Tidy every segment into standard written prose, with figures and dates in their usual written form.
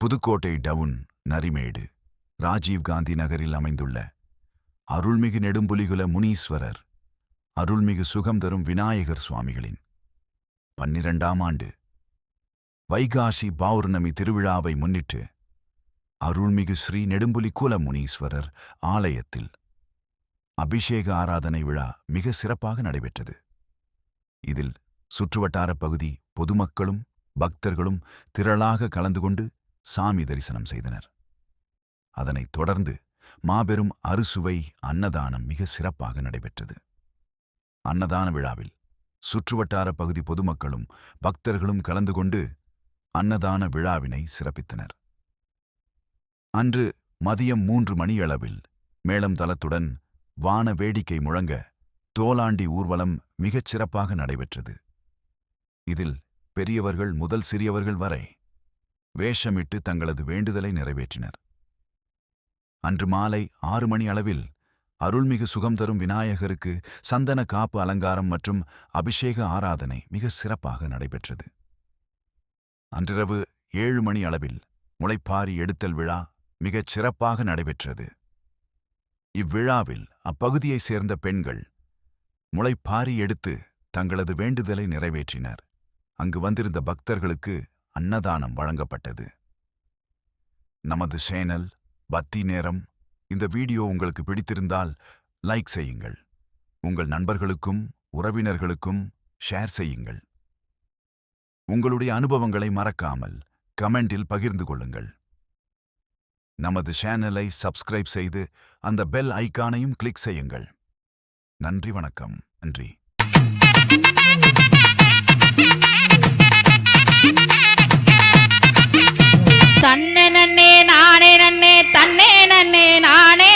Pudukkottai down Narimedu Rajiv Gandhi நகரில் அமைந்துள்ள அருள்மிகு நெடும்புலிகுல முனீஸ்வரர் அருள்மிகு சுகம் தரும் விநாயகர் சுவாமிகளின் 12ஆம் ஆண்டு வைகாசி பௌர்ணமி திருவிழாவை முன்னிட்டு அருள்மிகு ஸ்ரீ நெடும்புலி குல முனீஸ்வரர் ஆலயத்தில் அபிஷேக ஆராதனை விழா மிக சிறப்பாக நடைபெற்றது. இதில் சுற்றுவட்டாரப் பகுதி பொதுமக்களும் பக்தர்களும் திரளாக கலந்து கொண்டு சாமி தரிசனம் செய்தனர். அதனைத் தொடர்ந்து மாபெரும் அறுசுவை அன்னதானம் மிக சிறப்பாக நடைபெற்றது. அன்னதான விழாவில் சுற்றுவட்டார பகுதி பொதுமக்களும் பக்தர்களும் கலந்து கொண்டு அன்னதான விழாவினை சிறப்பித்தனர். அன்று மதியம் 3 மணியளவில் மேளம் தலத்துடன் வான வேடிக்கை முழங்க தோலாண்டி ஊர்வலம் மிகச் சிறப்பாக நடைபெற்றது. இதில் பெரியவர்கள் முதல் சிறியவர்கள் வரை வேஷமிட்டு தங்களது வேண்டுதலை நிறைவேற்றினர். அன்று மாலை 6 மணி அளவில் அருள்மிகு சுகம் தரும் விநாயகருக்கு சந்தன காப்பு அலங்காரம் மற்றும் அபிஷேக ஆராதனை மிக சிறப்பாக நடைபெற்றது. அன்றிரவு 7 மணி அளவில் முளைப்பாரி எடுத்தல் விழா மிகச் சிறப்பாக நடைபெற்றது. இவ்விழாவில் அப்பகுதியைச் சேர்ந்த பெண்கள் முளைப்பாரி எடுத்து தங்களது வேண்டுதலை நிறைவேற்றினர். அங்கு வந்திருந்த பக்தர்களுக்கு அன்னதானம் வழங்கப்பட்டது. நமது சேனல் பக்தி நேரம் இந்த வீடியோ உங்களுக்கு பிடித்திருந்தால் லைக் செய்யுங்கள். உங்கள் நண்பர்களுக்கும் உறவினர்களுக்கும் ஷேர் செய்யுங்கள். உங்களுடைய அனுபவங்களை மறக்காமல் கமெண்டில் பகிர்ந்து கொள்ளுங்கள். நமது சேனலை சப்ஸ்கிரைப் செய்து அந்த பெல் ஐகானையும் கிளிக் செய்யுங்கள். நன்றி, வணக்கம். நன்றி. தன்னே நன்னே நானே நன்னே தன்னே நன்னே நானே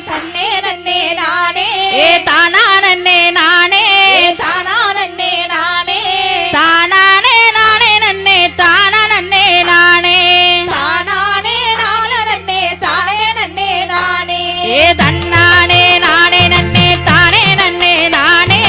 தன்னே நன்னே நானே ஏ தானா நன்னே நானே தானா நன்னே நானே தானானே நானே நன்னே தானா நன்னே நானே தானானே நானே நன்னே தானே நன்னே நானே ஏ தன்னானே நானே நன்னே தானே நன்னே நானே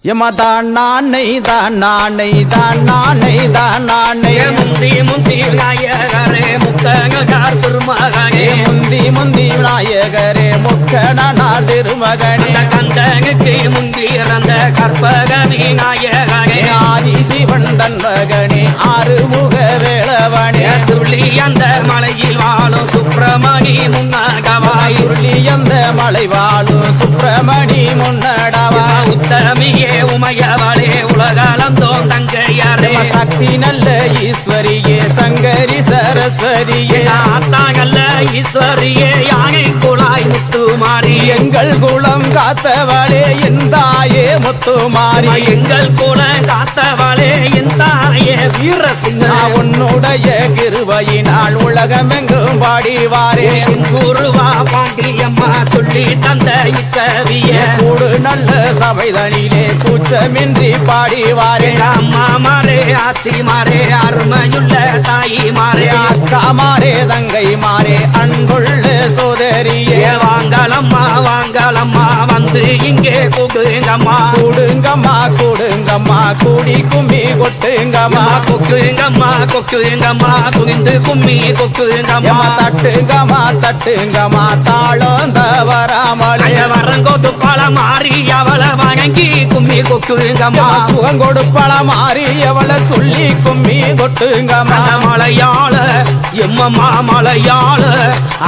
எம்மா தான் நானை தான் நானை தான் நானை தான் நானை முந்தி முந்தி விநாயகரே முக்கங்கார் திருமகனே முந்தி முந்தி விநாயகரே முக்கணனார் திருமகனே கந்தனுக்கு முந்தி இறந்த கற்பக விநாயகனே ஆதி சிவன் தன் மகனே ஆறுமுக வேளவனே சுருளி அந்த மலையில் வாழும் சுப்பிரமணி முன்னகவாய் சுருளி அந்த மலை வாழும் சுப்பிரமணி முன்னடவா உத்தமியே உமையவளே உலகளந்தோம் தங்கையரே சக்தி நல்ல ஈஸ்வரியே சங்கரி சரஸ்வதியே ஆத்தாங்கல்ல ஈஸ்வரியே யானை குழாய் முத்துமாரி எங்கள் குலம் காத்தவளே எந்தாயே முத்துமாரி எங்கள் குலம் காத்தவளே எந்தாயே வீரசிங்க உன்னுடைய கிருபையினால் உலகமெங்கும் பாடிவாரே குருவா பாண்டியம்மா சொல்லி தந்த இக்கவிய கூடு நல்ல சபைதனிலே கூச்சமின்றி பாடிவாரே அம்மா மாறே ஆச்சி மாறே அருமையுள்ள தாயி மாறே அக்கா மாறே தங்கை மாறே அன்புள்ள சோதரியே வாங்கலம்மா வாங்கலம்மா வந்து இங்கே கூடுங்கம்மா கூடுங்கம்மா கூடுங்கம்மா கூடி கும்மி கொட்டுங்கம்மா கொக்குங்கம்மா கொக்குங்கம்மா குனிந்து கும்மி கொக்குங்கம்மா தட்டுங்கம்மா தட்டுங்கம்மா தாளம் தவறாமலே வரங்கோத்து பழ மாறி அவளை வணங்கி கும்மி கொக்குங்கம்மா சுகம் கொடுப்பள மாறி எவளை சொல்லி கும்மி கொட்டுங்கம்மா மலையாள எம்மம்மா மலையாள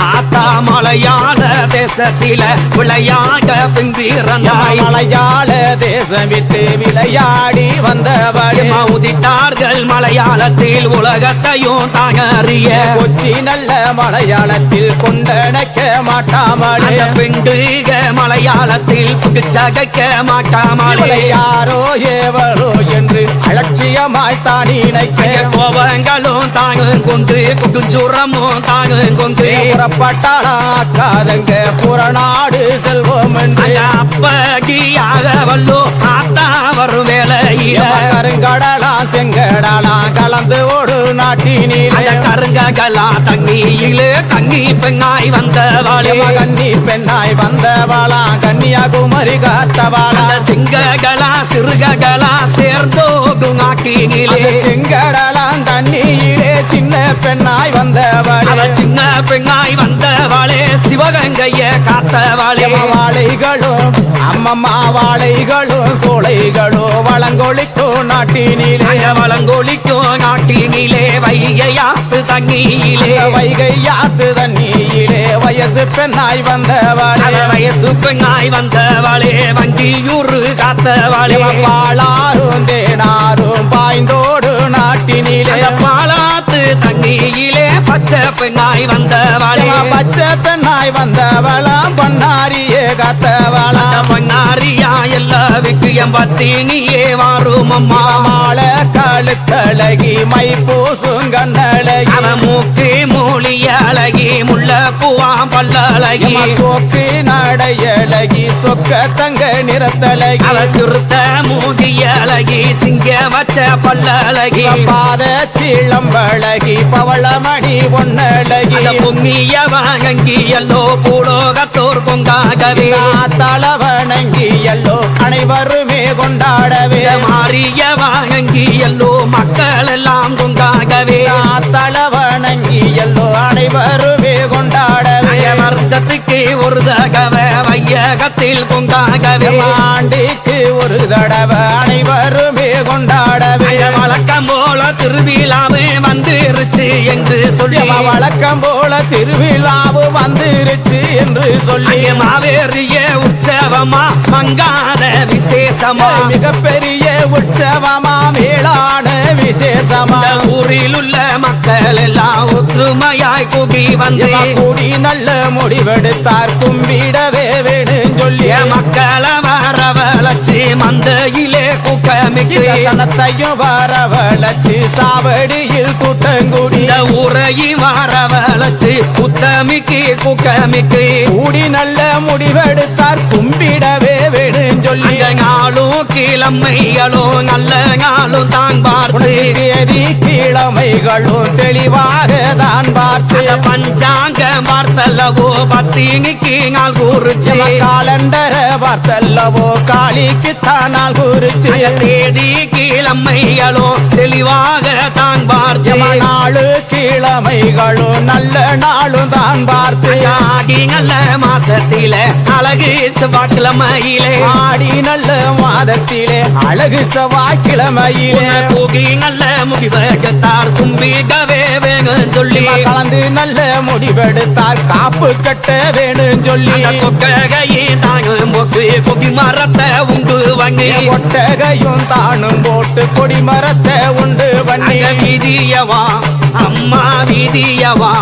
ஆத்தா மலையாள தேசத்தில விளையாட பிந்திறந்தாய் மலையாள தேசம் விட்டு விளையாடி வந்தவளே உதித்தார்கள் மலையாளத்தில் உலகத்தையும் தாங்கறிய கொச்சி நல்ல மலையாளத்தில் கொண்டடைக்க மாட்டாமலே பெண்டுக மலையாளத்தில் புடிச்சகைக்க மாட்டாமலே யாரோ ஏவரோ என்று அலட்சியமாய் தான் இணைக்க கோபங்களும் தாங்கும் கொண்டு குடுஞ்சுரமும் தாங்கும் கொண்டு புறப்பட்டாளாக்காதங்க புறநாடு செல்வோம் என்று அப்பகியாக வல்லோ ஆத்தா வரும் வேலையில கருங்கடலா செங்கடலா கலந்து ஓடு நாட்டினிலே கருங்கலா தண்ணியிலே கண்ணி பெண்ணாய் வந்தவாளே கன்னி பெண்ணாய் வந்தவாளா கன்னியாகுமரி காத்தவாளா சிங்ககளா சிறுககளா சேர்ந்தோடு நாட்டினிலே செங்கடலாம் தண்ணியிலே சின்ன பெண்ணாய் வந்தவாளே சின்ன பெண்ணாய் வந்தவாளே சிவகங்கைய காத்தவாளே வாழைகளும் அம்மம்மா வாழைகளும் சோலைகளும் வளங்கொழிக்கும் நாட்டினிலே வளங்கொழிக்கும் நாட்டினிலே வைகையாத்து தண்ணியிலே வைகையாத்து தண்ணியிலே வயசு பெண்ணாய் வந்தவாளே வயசு பெண்ணாய் வந்தவாளே வங்கியூர் காத்தவாளே பாலாரும் தேனாரும் பாய்ந்தோடு நாட்டினிலே பாலாத்து தண்ணியிலே பச்சை பெண்ணாய் வந்தவாளே பச்சை பெண்ணாய் வந்தவளாம் பொன்னாரியே காத்தவளா பொன்னாரியா எல்லா விக்கியம் பத்தினியே வாரும் அம்மா மாள கழுத்தழகி மை பூசும் கண்ணழகி மூக்கு மூலி அழகி முள்ள பூவாம் பல்லழகி சோக்கு நடையழகி சொக்க தங்க நிறத்தழகி சுருத்த மூடி அழகி சிங்க வச்ச பல்லழகி பாத சீளம்பழகி பவளமணி பொன்னழகி பொங்கிய வாங்கி எல்லோ பூலோகத்தோர் பொங்காகவே தளவணங்கி எல்லோ அனைவருமே கொண்டாடவே மாறிய வாங்கி எல்லோ மக்கள் எல்லாம் பொங்காகவே தளவணங்கி எல்லோ அனைவருமே கொண்டாடவே வருஷத்துக்கு ஒரு தகவ வையகத்தில் பொங்காகவே ஆண்டிக்கு ஒரு தடவை அனைவருமே கொண்டாடவே வழக்கம் போல திருவிழாவே வந்துருச்சு என்று சொல்லி வழக்கம் போல திருவிழாவும் வந்துருச்சு என்று சொல்லி மாவேறிய உற்சவமா மங்காத விசேஷமா மிகப்பெரிய உற்சவமா மேலான விசேஷமா ஊரில் உள்ள மக்கள் எல்லாம் ஒற்றுமையாய் கூடி வந்து கூடி நல்ல முடிவெடுத்தார் கும்பிடவே வேணும் சொல்லி மக்களை வரவழைச்சு மந்தையிலே கூட்டமிட்டு சனத்தையும் வரவழைச்சு சாவடியில் கூட்டங்கூடி ஊரையும் வரவழைச்சு குத்தமிக்கு கூட்டமிக்கு கூடி நல்ல முடிவெடுத்தார் கும்பிடவே வேணும் சொல்லி நாளும் கிழமைகளும் நல்ல நாளும் தான் பார்த்து தேதி கிழமைகளும் தெளிவாக தான் பார்த்து பஞ்சாங்கம் பார்த்தல்லவோ பத்தினிக்கு நாள் கூறுச்சு காலண்டர பார்த்தல்லவோ காளிக்கு தான் நாள் கூறுச்சு தேதி கிழமைகளோ தெளிவாக தான் பார்த்து நாலு கிழமைகளும் நல்ல நாளும் தான் பார்த்து ஆடி நல்ல மாசத்தில அழகு செவ்வாய்க்கிழமையிலே ஆடி நல்ல மாதத்திலே அழகு செவ்வாய்க்கிழமையிலே போகி நல்ல முடிவெடுத்தார் கும்பிடவே வேணும் சொல்லி கலந்து நல்ல முடிவெடுத்தார் காப்பு கட்ட வேணும் சொல்லி கொட்டகையே தாங்கும் போக்கு கொடி மரத்தை உண்டு வாங்கி ஒட்டகையும் தானும் போட்டு கொடி மரத்தை உண்டு பண்ணி வீதியவா அம்மா வீதியவா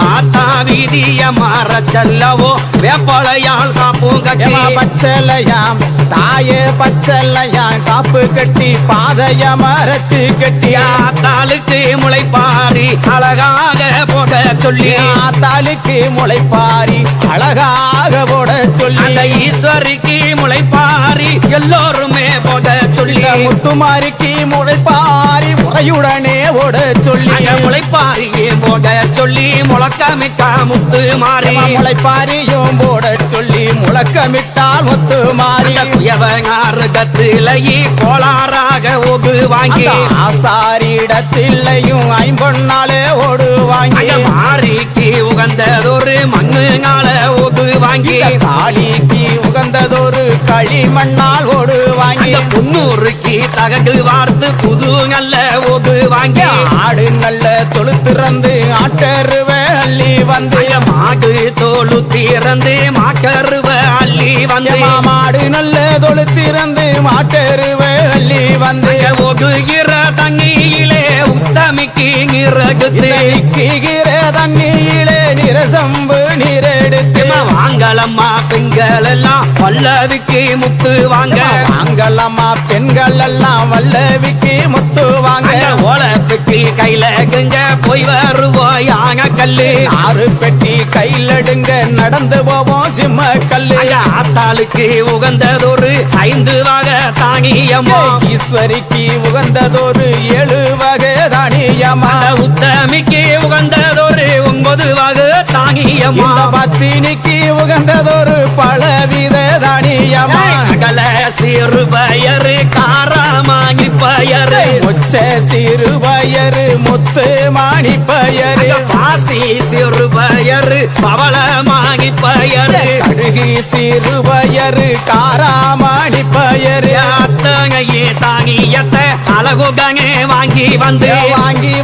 ஆத்தா வீதிய மாற செல்லவோ வேப்பளையால் காப்பும் கட்டி பச்சலையாம் தாயே பச்சலையாம் காப்பு கட்டி பாதைய மறைச்சு கட்டி ஆத்தாளுக்கு முளைப்பாரி அழகாக போட சொல்லி ஆத்தாளுக்கு முளைப்பாரி அழகாக போட சொல்லி அந்த ஈஸ்வரிக்கு முளைப்பாரி எல்லோருமே போட சொல்லி முத்துமாரிக்கு முளைப்பாரி முறையுடனே ஓட சொல்லி முளைப்பாரியே போட சொல்லி முழக்கமிட்டா முத்து மாறி முளைப்பாரியும் போட சொல்லி முழக்கமிட்டால் முத்து மாறி குயவனாறு கத்திலையே கோளாறாக ஒகு வாங்கி ஆசாரிடத்திலையும் ஐம்பொன்னாலே ஓடு வாங்கி மாறிக்கு உகந்ததொரு மண்ணுனால ஒகு வாங்கி காளிக்கு உகந்ததொரு களிமண்ணால் ஓடு வாங்கி முன்னூறுக்கு தகடு வார்த்து புது நல்ல ஒகு வாங்கி ஆடு நல்ல தொழுத்திறந்து ஆட்டருவ அள்ளி வந்து மாடு தோளு திறந்து மாட்டருவ அள்ளி வந்து மாடு நல்ல தொழுத்திறந்து மாட்டருவ அள்ளி வந்து ஒடுகிற தண்ணியிலே உத்தமிக்கு நிறகுத்து நிற்கிற தண்ணியிலே நிறசம்பு நீரெடுத்து வாங்கலம்மா பெண்கள் எல்லாம் வல்லவிக்கு முத்து வாங்க வாங்கலம்மா பெண்கள் எல்லாம் வல்லவிக்கு முத்து வாங்க ஓலப்பெட்டி கையில கங்க போய் வருவோம் யான கல்லு ஆறு பெட்டி கையில் எடுங்க நடந்து போவோம் சிம்ம கல்லு ஆத்தாளுக்கு உகந்ததொரு 5 வகை தானியமோ ஈஸ்வரிக்கு உகந்ததொரு 7 வகை தானியமா உத்தமிக்கு உகந்ததொரு 9 வகை தானியமா பத்தினிக்கு உகந்ததொரு பலவித தானியமா கல சிறு பயரு காராமாங்கி பயரு மொச்ச சிறு பயரு முத்து மாணி பயரு பாசி சிறு பயரு பவளமாங்கி பயரு கடுகு சிறு பயரு காராமாணி பயரு அத்தகையே தானியத்தை அழகுடனே வாங்கி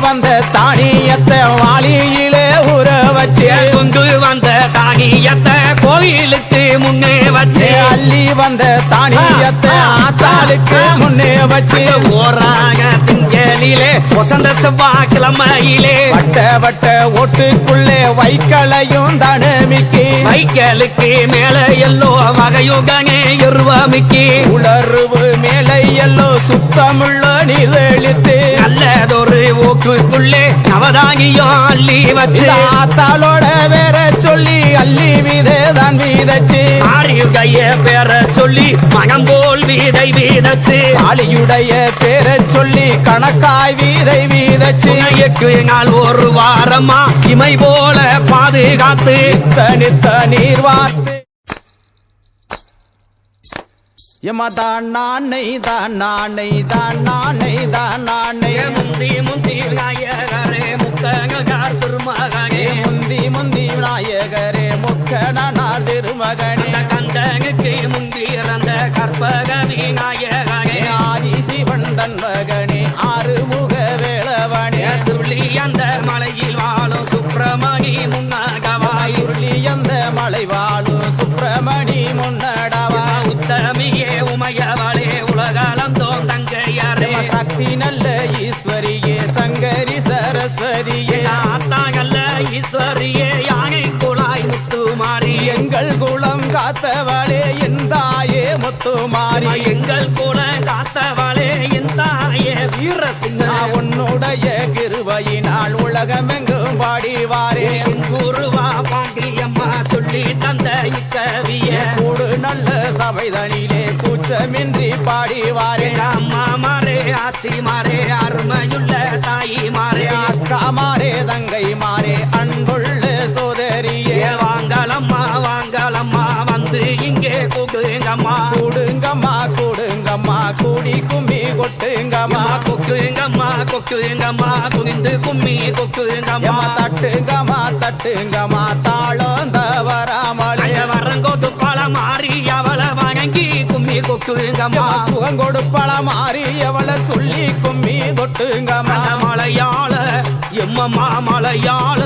வந்த தானியத்தை வாளியிலே ஊற வச்சு கொண்டு வந்த தானியத்தை கோயிலுக்கு முன்னே வச்சு அள்ளி வந்த தானியத்தை ஆத்தாளுக்கு முன்னே வச்சு ஓராக திங்களிலே வசந்த செவ்வாய்க்கிழமையிலே வட்ட ஓட்டுக்குள்ளே வைக்கலையும் தனமிக்கு வைக்கலுக்கு மேல எல்லோ வகையுடனே எருவமிக்கு உணர்வு மேலே எல்லோ சுத்தமுள்ள நிதழித்து நல்லதொரு ஓட்டுக்குள்ளே நவதானியம் அள்ளி வச்சு ஆத்தாளோட வேற சொல்லி அள்ளி வீதேதான் வீதச்சு ஆரியுடைய பேர சொல்லி மனம் போல் வீதை வீதச்சு காளியுடைய பேரை சொல்லி கணக்காய் வீதை வீதச்சு எட்டு நாள் ஒரு வாரமா இமை போல பாதுகாத்து தனித்த நீர் வார்த்து எம்மா தான் நானை தான் நானை தான் நானை தான் நானை முந்தி நாயகரே முக்கனார் திருமகனே முந்தி விநாயகரே முக்கனார் திருமகனே கந்தனுக்கு முந்தி இறந்த கற்பக விநாயகனே ஆதி சிவன் தன் மகனே ஆறுமுக வேளவனே சுருளி அந்த மலையில் வாழும் சுப்பிரமணி முன்னகவாய் சுருளி அந்த மலை வாழும் சுப்பிரமணி முன்னடவா உத்தமியே உமையவளே உலகளந்தோம் தங்கையரே சக்தி நல்ல ஈஸ்வரியே சங்கரி சரஸ்வதியே ஆத்தாங்கல்ல ஈஸ்வரியே யானை குழாய் முத்துமாரி எங்கள் குலம் காத்தவளே என் தாயே முத்துமாரி எங்கள் கூட காத்தவளே என் தாயே வீரசிங்க உன்னுடைய கிருபையினால் உலகமெங்கும் பாடிவாரே குருவா பாண்டியம்மா சொல்லி தந்த இக்கவிய கூடு நல்ல சபைதனிலே கூச்சமின்றி பாடிவாரே அம்மா மாறே ஆச்சி மாறே அருமையுள்ள தாயி மாறே அக்கா மாறே தங்கை மாறே தட்டுங்கம்மா கொக்குங்கம்மா குனிந்து கும்மி கொக்குங்கம்மா தட்டுங்கம்மா தாளம் தவறாமலே வரங்கோது பழ மாறி அவளை வணங்கி கும்மி கொக்குங்கம்மா சுகம் கொடுப்பள மாறி அவளை சொல்லி கும்மி கொட்டுங்கம்மா மலையாள எம்மம்மா மலையாள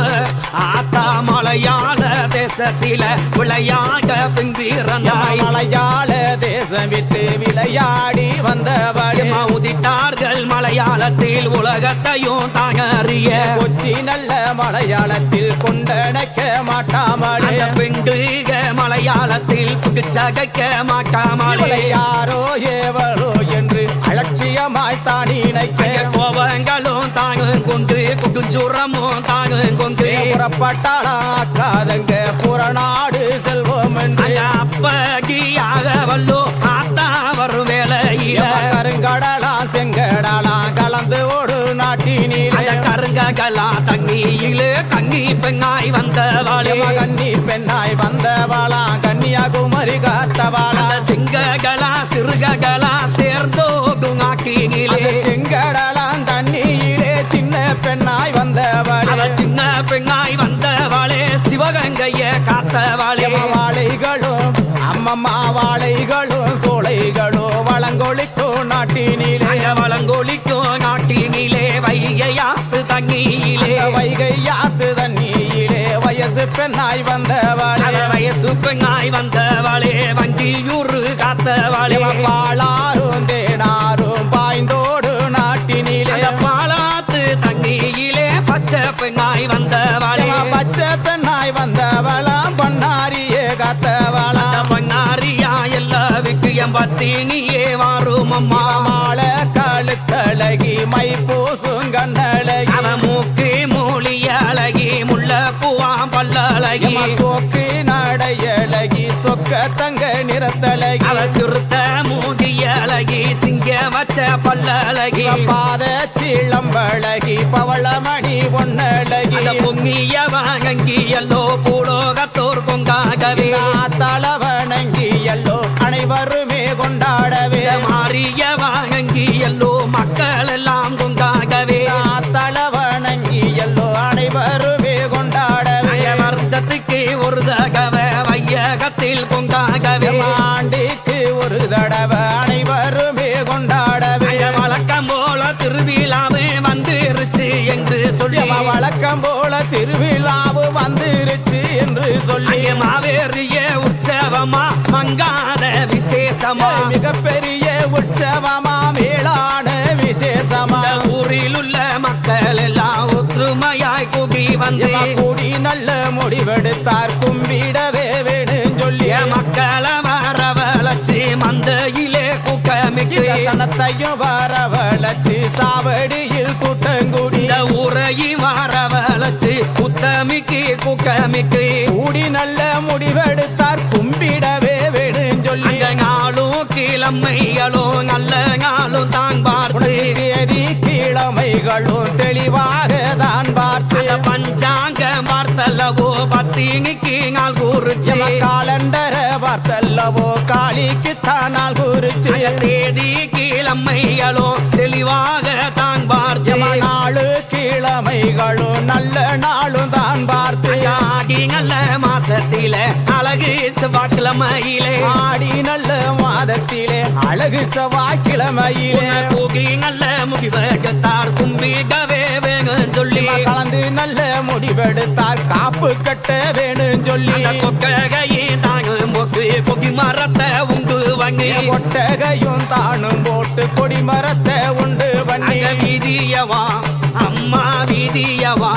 ஆத்தா மலையாள தேசத்தில விளையாட பின்பிறந்தாய் மலையாள தேசம் விட்டு விளையாடி வந்தவளே உதித்தார்கள் மலையாளத்தில் உலகத்தையும் தாங்கறிய கொச்சி நல்ல மலையாளத்தில் கொண்டடைக்க மாட்டாமலே பெண்டுக மலையாளத்தில் புடிச்சகைக்க மாட்டாமலே யாரோ ஏவரோ என்று அலட்சியமாய் தான் நினைக்க கோபங்களும் தாங்கும் கொண்டு குடுஞ்சுரமும் தாங்கும் கொண்டு புறப்பட்டாளாக்காதங்க புறநாடு செல்வோம் என்று அப்பகியாக வல்லோ ஆத்தா வரும் வேலையில கருங்கடலா செங்கடலா கலந்து ஓடு நாட்டினிலே கருங்கலா தண்ணியிலே கண்ணி பெண்ணாய் வந்தவாளே கன்னி பெண்ணாய் வந்தவாளா கன்னியாகுமரி காத்தவாளா சிங்ககளா சிறுககளா சேர்ந்தோடும் ஆக்கினிலே செங்கடலாம் தண்ணியிலே சின்ன பெண்ணாய் வந்தவாளே சின்ன பெண்ணாய் வந்தவாளே சிவகங்கைய காத்தவாளே வாழைகளும் அம்மம்மா வாழைகளும் சோலைகளும் வளங்கொழிக்கும் நாட்டினிலே வளங்கொழிக்கும் நாட்டினிலே வைகையாத்து தண்ணியிலே வைகையாத்து தண்ணியிலே வயசு பெண்ணாய் வந்தவாளே வயசு பெண்ணாய் வந்தவாளே வண்டியூர் காத்தவாளே பாலாரும் தேனாரும் பாய்ந்தோடு நாட்டினிலே பாலாத்து தண்ணியிலே பச்சை பெண்ணாய் வந்தவாளே பச்சை பெண்ணாய் வந்தவளாம் பண்ணாரியே காத்தவளா பண்ணாரியா எல்லா விக்கியம் பத்தி நீயே வாரும் அம்மா மாலை கழுத்தழகி மை பூசும் கண்ணழகி அவ மூக்கு மூலி அழகி முல்ல பூவாம் பல்லழகி சோக்கு நடையழகி சொக்க தங்க நிறத்தழகி அவ சிறுத்த மூதி அழகி சிங்க வச்ச பல்லழகி பாத சீளம்பழகி பவளமணி பொன்னழகி பொங்கிய வாங்கி எல்லோ பூலோகத்தோர் பொங்காகவே தளவணங்கி எல்லோ அனைவருமே கொண்டாடவே மாறிய வாங்கி எல்லோ மக்கள் எல்லாம் பொங்காகவே தளவணங்கி எல்லோ அனைவருமே கொண்டாடவே வருஷத்துக்கு ஒரு தகவ வையகத்தில் பொங்காகவே ஆண்டிக்கு ஒரு தடவை அனைவருமே கொண்டாடவே வழக்கம் போல திருவிழாவே வந்துருச்சு என்று சொல்லி வழக்கம் போல திருவிழாவு வந்துருச்சு என்று சொல்லி மாவேறிய உற்சவமா மங்காத விசேஷமா மிகப்பெரிய உற்சவமா மேலான விசேஷமா ஊரில் உள்ள மக்கள் எல்லாம் ஒற்றுமையாய் கூடி வந்து கூடி நல்ல முடிவெடுத்தார் கும்பிடவே வேணும் சொல்லி மக்களை வரவழைச்சு மந்தையிலே கூட்டமிட்டு சனத்தையும் வரவழைச்சு சாவடியில் கூட்டங்கூடி ஊரையும் வரவழைச்சு புத்தமிக்கு கூட்டமிட்டு கூடி நல்ல முடிவெடுத்தார் கும்பிடவே வேணும் சொல்லி நாளும் கிழமைகளும் நல்ல நாளும் தான் பார்த்து தேதி கிழமைகளும் தெளிவாக தான் பார்த்து பஞ்சாங்கம் பார்த்தல்லவோ பத்தினிக்கு நாள் கூறுச்சு காலண்டர பார்த்தல்லவோ காளிக்கு தான் நாள் கூறுச்சு தேதி கிழமைகளும் தெளிவாக தான் பார்த்து நாலு கிழமைகளும் நல்ல நாளும் தான் பார்த்து ஆடி நல்ல மாசத்தில அழகு செவ்வாய்க்கிழமையிலே ஆடி நல்ல மாதத்திலே அழகு செவ்வாய்க்கிழமையிலே கூகி நல்ல முடிவெடுத்தார் கும்பிடவே வேணும் சொல்லி கலந்து நல்ல முடிவெடுத்தார் காப்பு கட்ட வேணும் சொல்லி கொட்டகையே தாங்கும் போக்கு கொடி மரத்தை உண்டு வங்கி கொட்டகையும் தானும் போட்டு கொடி மரத்தை உண்டு பண்ணி வீதியவா அம்மா வீதியவா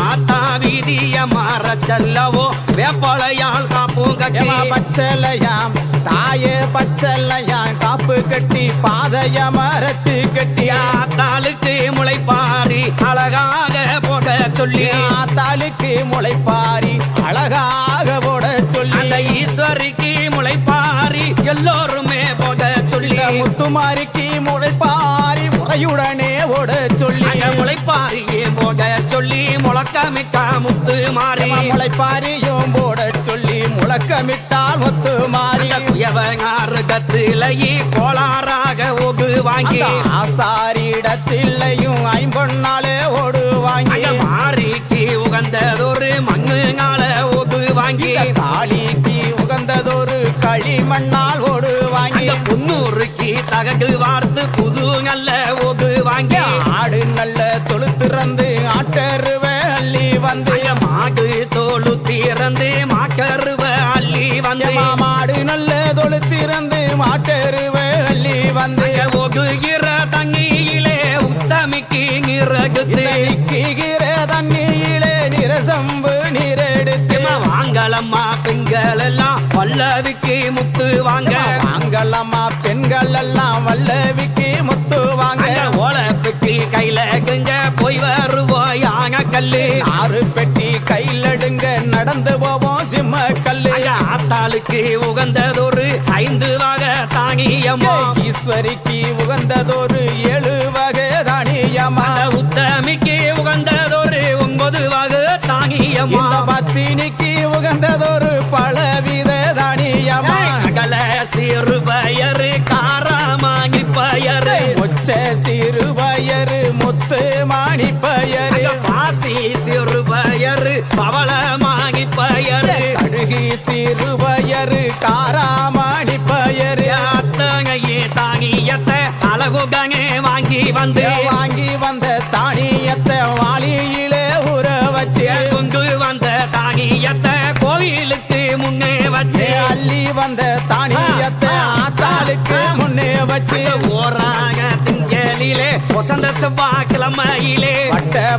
ஆத்தா வீதிய மாற செல்லவோ வேப்பளையால் காப்பும் கட்டி பச்சலையாம் தாயே பச்சலையாம் காப்பு கட்டி பாதைய மறைச்சு கட்டி ஆத்தாளுக்கு முளைப்பாரி அழகாக போட சொல்லி ஆத்தாளுக்கு முளைப்பாரி அழகாக போட சொல்லி அந்த ஈஸ்வரிக்கு முளைப்பாரி எல்லோருமே போட சொல்லி முத்துமாரிக்கு முளைப்பாரி முறையுடனே ஓட சொல்லி முளைப்பாரியே போட சொல்லி முழக்கமிட்டா முத்து மாறி முளைப்பாரியும் போட சொல்லி முழக்கமிட்டால் முத்து மாறி குயவங்காறு கத்திலையே கோளாறாக ஒகு வாங்கி ஆசாரிடத்தில்லையும் ஐம்பொன்னாலே ஓடு வாங்கி மாறிக்கு உகந்ததொரு மண்ணுங்கால ஓடு வாங்கி காளிக்கு உகந்ததொரு களிமண்ணால் ஓடு வாங்கி பொன்னூருக்கு தகடு வார்த்து புது நல்ல ஓடு வாங்கி ஆடு நல்ல தொழுத்திறந்து ஆட்டருவ அள்ளி வந்து மாடு தோளு திறந்து மாக்கருவ அள்ளி வந்து மாடு நல்ல தொழுத்திறந்து மாட்டருவ அள்ளி வந்து ஒகுகிற தண்ணியிலே உத்தமிக்கு நிறகுத்து நிக்கிற தண்ணியிலே நிறசம்பு நீரெடுத்து வாங்கலம்மா பெண்கள் எல்லாம் வல்லவிக்கு முத்து வாங்க வாங்கலம்மா பெண்கள் எல்லாம் வல்லவிக்கு முத்து வாங்க ஓலப்பெட்டி கையில கெங்க போய் வருவோம் யான கல்லு 6 பெட்டி கையில் எடுங்க நடந்து போவோம் சிம்ம கல்லு ஆத்தாளுக்கு உகந்ததொரு 5 வகை தானியமா ஈஸ்வரிக்கு உகந்ததொரு 7 வகை தானியமா உத்தமிக்கு உகந்ததொரு 9 வகை தானியமா பத்தினிக்கு உகந்ததொரு பலவித தானியமா கடல சிறு பயரு காராமாங்கி பயரு ஒச்ச சிறு பயரு முத்து மாணி பயரு பாசி சிறு பயரு பவளமாங்கி பயரு கடுகி சிறு பயரு காராமாணி பயரு அத்தகையே தானியத்தை அழகுகனே வாங்கி வந்த தானியத்தை வாளியிலே ஊற வச்சு கொண்டு வந்த தானியத்தை கோயிலுக்கு முன்னே வச்சு அள்ளி வந்த தானியத்தை ஆத்தாளுக்கு முன்னே வச்சு ஓராக திங்களிலே வசந்த செவ்வாய்க்கிழமையிலே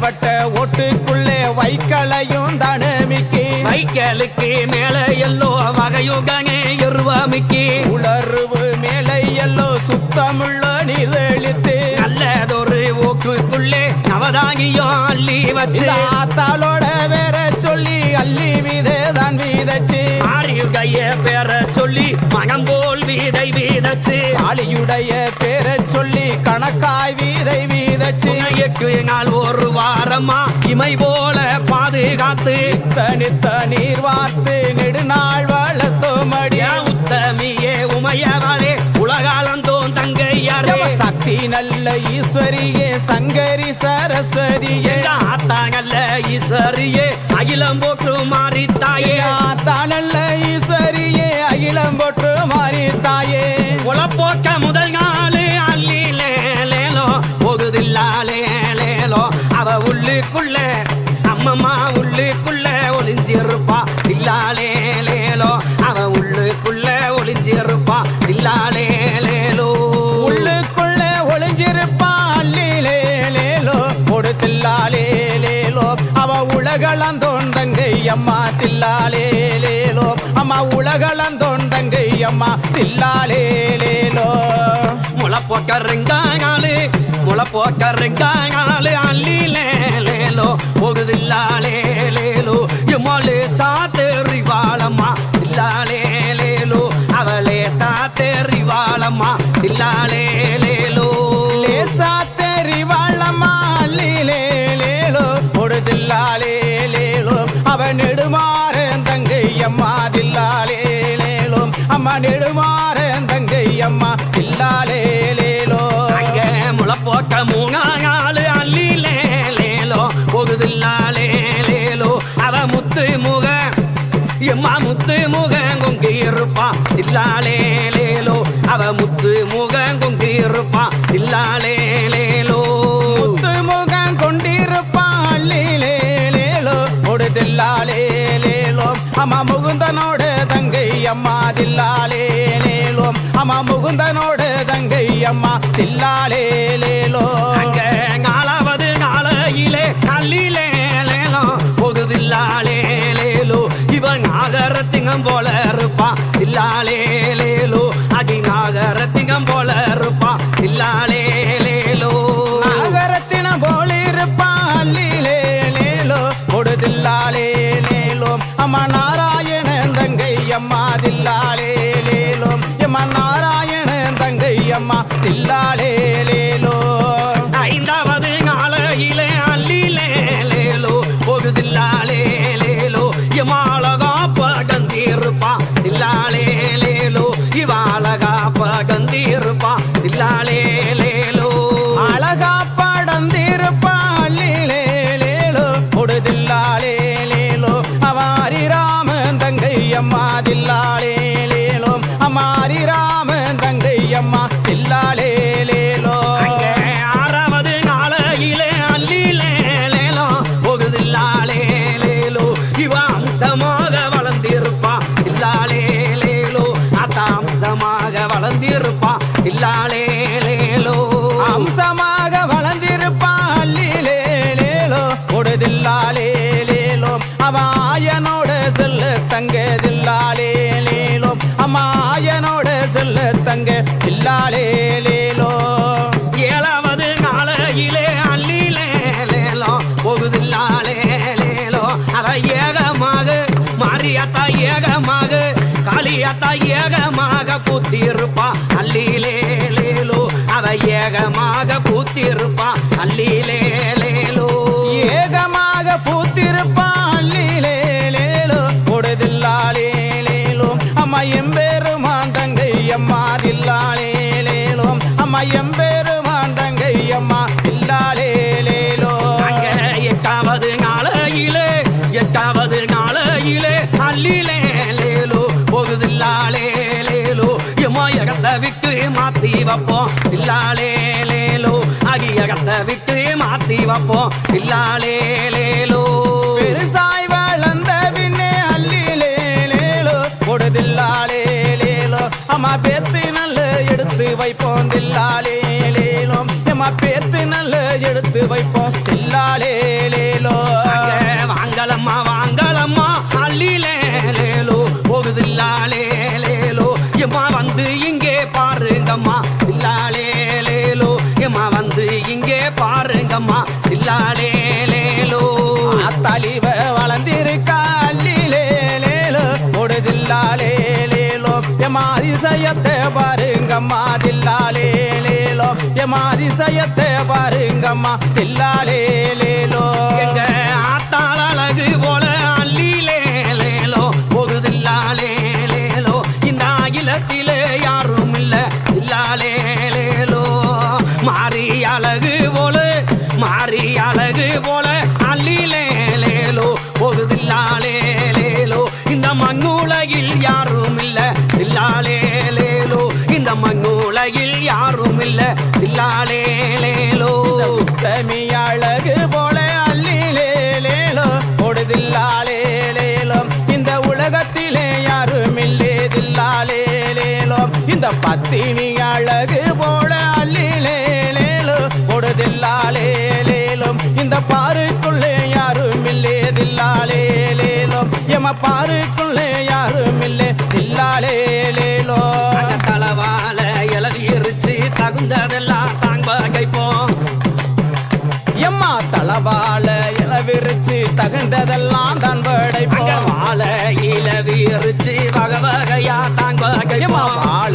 வட்ட ஓட்டுக்குள்ளே வைக்கலையும் தனமிக்கு வைக்கலுக்கு மேல எல்லோ வகையுகனே எருவமிக்கு உளர்வு மேலே எல்லோ சுத்தமுள்ள நீதழித்து நல்லதொரு ஓக்குக்குள்ளே நவதானியம் அள்ளி வச்சு ஆத்தாளோட வேற சொல்லி அள்ளி வீதேதான் வீதச்சு ஆரியுடைய பேர சொல்லி மனம் போல் வீதை வீதச்சு ஆளியுடைய பேரை சொல்லி கணக்காய் வீதை வீதச்சு எட்டு நாள் ஒரு வாரமா இமை போல பாதுகாத்து தனித்த நீர் வார்த்து நெடுநாள் வளர்த்தோமடியா உத்தமியே உமையவளே உலகாலந்தோம் தங்கையாரே சக்தி நல்ல ஈஸ்வரியே சங்கரி சரஸ்வதியே ஆத்தா நல்ல ஈஸ்வரியே அகிலம் போற்று மாறித்தாயே ஆத்தா நல்ல ஈஸ்வரியே அகிலம் போற்று மாறித்தாயே உளப்போக்க முதல் நாள் அள்ளி லேலோ போகுதில்லாலேலோ அவ உள்ளுக்குள்ள அம்மம்மா உள்ளுக்குள்ள ஒளிஞ்சிருப்பா இல்லாலேலோ அவ உள்ளுக்குள்ள ஒளிஞ்சிருப்பா இல்லாலேலோ உள்ளுக்குள்ள ஒளிஞ்சிருப்பா அள்ளிலேலேலோ கொடுத்தில்லாலேலேலோ அவ உலகளந்தோன் தங்கை அம்மா தில்லாலேலேலோ அம்மா உலகளந்தோன் தங்கை அம்மா தில்லாலேலேலோ முளப்போக்கருங்காலே அள்ளி லேலோ போகுதில்லாலேலோ எம்மாலே சாத்தேறிவாளம்மா இல்லாலேலோ அவளே சாத்தேறிவாளம்மா இல்லாலேலோ சாத்தேறிவாளம்மா அள்ளிலேலேலோ கொடுதில்லாலேலேலோ அவ நெடுமாறன் தங்கை அம்மா தில்லாலேலேலோ அம்மா நெடுமாறன் தங்கை அம்மா தில்லாலேலேலோ முளப்போக்க 3 நாள் அள்ளி லேலோ போகுதில்லாலேலோ அவ முத்து முக எம்மா முத்து முகம் கொங்கி இருப்பா இல்லாலேலோ அவ முத்து முகம் கொங்கி இருப்பா இல்லாலேலோ முத்து முகம் கொண்டிருப்பா அள்ளிலேலேலோ கொடுதில்லாலேலேலோ அம்மா முகுந்தனோட தங்கை அம்மா தில்லாலேலேலோ அம்மா முகுந்தனோட தங்கை அம்மா தில்லாலேலேலோ அங்க 4வது நாளையிலே அள்ளிலேலோ போகுதில்லாலேலோ இவன் நாகரத்திங்கம் போல இருப்பா இல்லாலேலோ அடி நாகரத்திங்கம் போல இருப்பா இல்லாலேலோ நாகரத்தினம் போல இருப்பா அள்ளிலேலேலோ கொடுதில்லாலேலேலோ அம்மா நாராயணன் தங்கை அம்மா தில்லாலேலேலோ அம்மா நாராயணன் தங்கை அம்மா தில்லாலேலேலோ 5வது நாளையிலே அள்ளிலேலோ போகுதில்லாலேலோ இமாலகா பகந்திருப்பா இல்லாலேலோ இவாலகா பகந்திருப்பா இல்லாலே இல்லாலே லேலோ அம்சமாக வளர்ந்திருப்பான் அல்லிலேலேலோ கொடுதில்லாலேலேலோ அவன் ஆயனோட செல்லு தங்கதில்லாலேலேலோ அம்மா ஆயனோட செல்லு தங்க இல்லாலேலேலோ ஏழாவது நாளையிலே அல்லிலேலேலோ போகுதில்லாலேலேலோ அவ ஏகமாக மாரியாத்தா ஏகமாக காளியாத்தா ஏகமாக பூத்திருப்பா அல்லிலேலேலோ அவ ஏகமாக பூத்திருப்பா அல்லிலேலேலோ ஏகமாக பூத்திருப்பான் அல்லிலேலேலோ கொடுதில்லாலேலேலோ அம்மா எம்பெருமான் தங்கை அம்மா தில்லாலேலேலோ அம்மா எம்பெருமான் தங்கை அம்மா தில்லாலேலேலோ அங்க எட்டாவது நாளையிலே அல்லிலேலேலோ போகுதில்லாலேலேலோ எம்மா இடத்த விட்டு மாத்தி வைப்போம் இல்லாலேலேலோ அகியகத்த விட்டு மாத்தி வைப்போம் இல்லாலேலேலோ பெருசாய் வளர்ந்த பின்னே அல்லிலேலேலோ கொடுதில்லாலேலேலோ அம்மா பேத்து நல்ல எடுத்து வைப்போம் தில்லாலேலேலோ அம்மா பேத்து நல்ல எடுத்து வைப்போம் தில்லாலேலேலோ வாங்கலம்மா வாங்கலம்மா அல்லிலேலேலோ போகுதில்லாலேலேலோ எம்மா வந்து இங்கே பாருங்கம்மா இல்லாலேலேலோ எம்மா வந்து இங்கே பாருங்கம்மா இல்லாலேலேலோ அத்தளிவ வளர்ந்திருக்கா அல்லிலேலேலோ கொடுதில்லாலேலேலோ எம்மா அதிசயத்தை பாருங்கம்மா தில்லாலேலேலோ எம்மா அதிசயத்தை பாருங்கம்மா தில்லாலேலேலோ எங்க ஆத்தாள் அழகு போல அல்லிலேலேலோ போகுதில்லாலேலேலோ இந்த அகிலத்திலே யாரும் இல்ல இல்லாலேலேலோ மாறி அழகு போல அல்லிலேலேலோ போகுதில்லாலேலேலோ இந்த மண்ணுலகில் யாரும் இல்ல இல்லாலேலேலோ இந்த மண்ணுலகில் யாரும் இல்ல இல்லாலேலேலோ உத்தமி அழகு போல அல்லிலேலேலோ கொடுதில்லாலேலேலோ இந்த உலகத்திலே யாரும் இல்லேதில்லாலேலேலோ இந்த பத்தினி அழகு போல அல்லிலேலேலோ கொடுதில்லாலேலேலோ இந்த பாருக்குள்ளே யாரும் இல்லேதில்லாலேலேலோ எம பாருக்குள்ளே யாரும் இல்லேதில்லாலேலேலோ தளவால இளவிரிச்சு தகுந்ததெல்லாம் தாங்க கைப்போம் எம்மா தளவால இளவிரிச்சு தகுந்ததெல்லாம் தான் படைப்போம் வாழ இளவிரிச்சு வகை வகையா தாங்க எம்மா கைப்போம் வாழ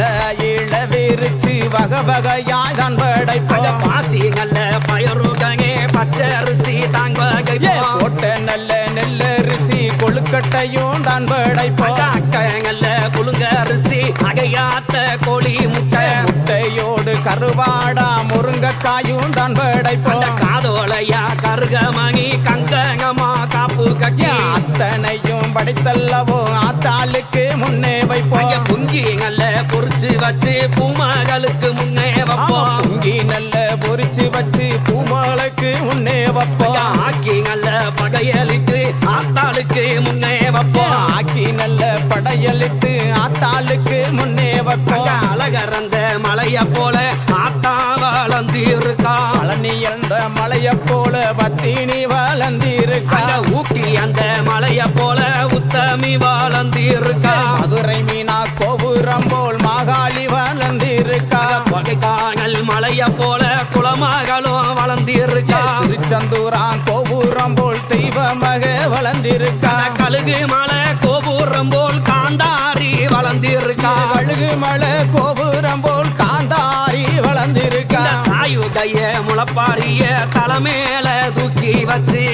இளவிரிச்சு வகை வகையாய் தான் படைப்போம் பாசி நல்ல பயருகனே பச்சரிசி தாங்க கைப்போம் போட்ட நல்ல நெல்லரிசி கொழுக்கட்டையும் தான் படைப்போம் அக்கங்கல்ல புழுங்க அரிசி அகையாத்த கோழி முட்டை முட்டையோடு கருவாடா முருங்கைக்காயும் தான் படைப்போம் காதோலையா கருகமணி கங்கங்கமா காப்பு கட்டி அத்தனையும் படைத்தல்லவோ ஆத்தாளுக்கு முன்னே வைப்போம் புங்கி நல்ல பொறிச்சு வச்சு பூமகளுக்கு முன்னே வைப்போம் பொங்கி நல்ல பொரிச்சு வச்சு பூமாலைக்கு முன்னே வைப்போம் ஆக்கி நல்ல படையலிட்டு ஆத்தாளுக்கு முன்னே வைப்போம் ஆக்கி நல்ல படையலிட்டு ஆத்தாளுக்கு முன்னே வைப்போம் அழகறந்த மலைய போல ஆத்தா வளர்ந்து இருக்கா பழனி அந்த மலைய போல பத்தினி வளர்ந்திருக்கா ஊட்டி அந்த மலைய போல உத்தமி வளர்ந்து இருக்கா மதுரை மீனா கோபுரம் போல் மாகாளி வளர்ந்திருக்கா வகைக்கானல் மலைய போல குளமகளும் வளர்ந்து இருக்கா திருச்செந்தூரான் கோபுரம் போல் தெய்வமாக வளர்ந்திருக்கா கழுகு மலை கோபுரம் போல் காந்தாரி வளர்ந்து இருக்கா கழுகு மலை கோபுரம் போல் காந்தாரி வளர்ந்திருக்கா தாயுடைய முளப்பாரிய தலைமேல தூக்கி வச்சு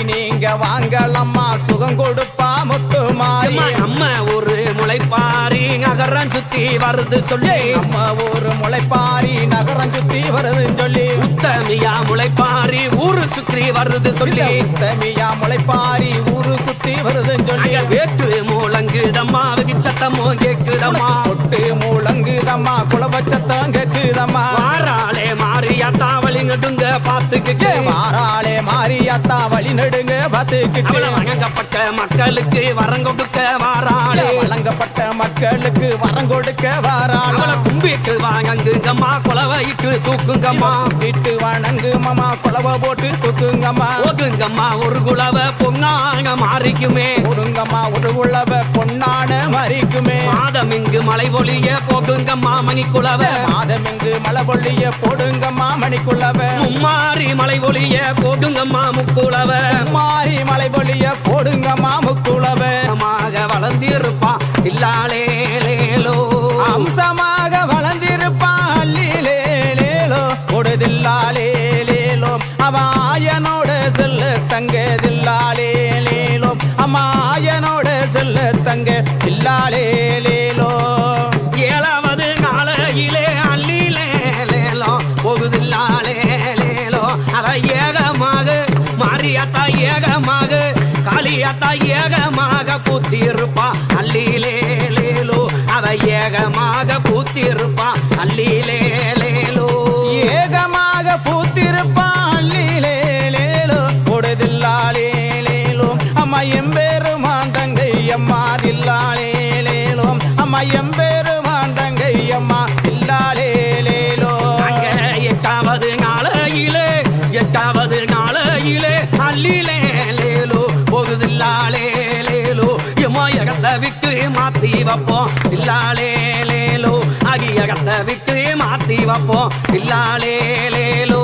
நீங்க வாங்கலம்மா சுகம் கொடுப்பா முத்து மாறி நம்ம ஒரு முளைப்பாரி நகரம் சுத்தி வருது சொல்லி நம்ம ஒரு முளைப்பாரி நகரம் சுத்தி வருதுன்னு சொல்லி உத்தமியா முளைப்பாரி ஊரு சுத்தி வருது சொல்லி உத்தமியா முளைப்பாரி ஊரு சுத்தி வருதுன்னு சொல்லி வேட்டு மூலங்குதம்மா வெகு சத்தமும் கேக்குதம்மா கொட்டு மூலங்குதம்மா குலபச்சத்தம் கேக்குதம்மா வாராளே மாறியாத்தா வழி நடுங்க பாத்துக்கு வாராளே மாறியாத்தா வழி நடுங்க பார்த்துக்கிட்டு அவள வணங்கப்பட்ட மக்களுக்கு வரம் கொடுக்க வாராளே வழங்கப்பட்ட மக்களுக்கு வரம் கொடுக்க வாராள அவள கும்பிட்டு வாங்குங்கம்மா குலவையிட்டு தூக்குங்கம்மா வீட்டு வணங்கு மாமா குலவ போட்டு தூக்குங்கம்மா ஓதுங்கம்மா ஒரு குலவ பொன்னாங்க மாறிக்குமே ஒடுங்கம்மா ஒரு உள்ளவ பொன்னான மறிக்குமே மாதம் இங்கு மலை பொழிய போகுங்கம்மா மணி குலவ மாதம் இங்கு மலை பொழிய போடுங்கம்மா மணிக்குள்ளவ மும்மாறி மலை பொழிய போடுங்கம்மா முக்குலவ மாறி மலை பொழிய போடுங்கம்மா முக்குளவ மாக வளர்ந்திருப்பா இல்லாளே லேலோ அம்சமாக வளர்ந்திருப்பான் அள்ளிலேலேலோ கொடுதில்லாலேலேலோ அவன் ஆயனோட செல்ல தங்கதில்லாலேலேலோ அம்மா ஆயனோட செல்ல தங்க இல்லாலேலேலோ ஏழாவது நாளையிலே அள்ளிலேலேலோ போகுதில்லாலேலேலோ அவ ஏகமாக மாரியாத்தா ஏகமாக காளியாத்தா ஏகமாக பூத்திருப்பா அள்ளிலேலேலோ அவ ஏகமாக பூத்திருப்பா அள்ளிலேலேலோ ஏகமாக பூத்திருப்பான் அள்ளிலேலேலோ கொடுதில்லாலேலேலோ அம்மா எம்பெருமான் தங்கை அம்மா தில்லாலேலேலோ அம்மா எம்பெருமான் தங்கை அம்மா தில்லாலேலேலோ அங்க எட்டாவது நாளையிலே அள்ளிலேலேலோ போகுதில்லாலேலேலோ எம்மா இடத்தை விட்டு மாத்தி வைப்போம் இல்லாலேலேலோ அகியகத்தை விட்டு மாத்தி வைப்போம் இல்லாலேலேலோ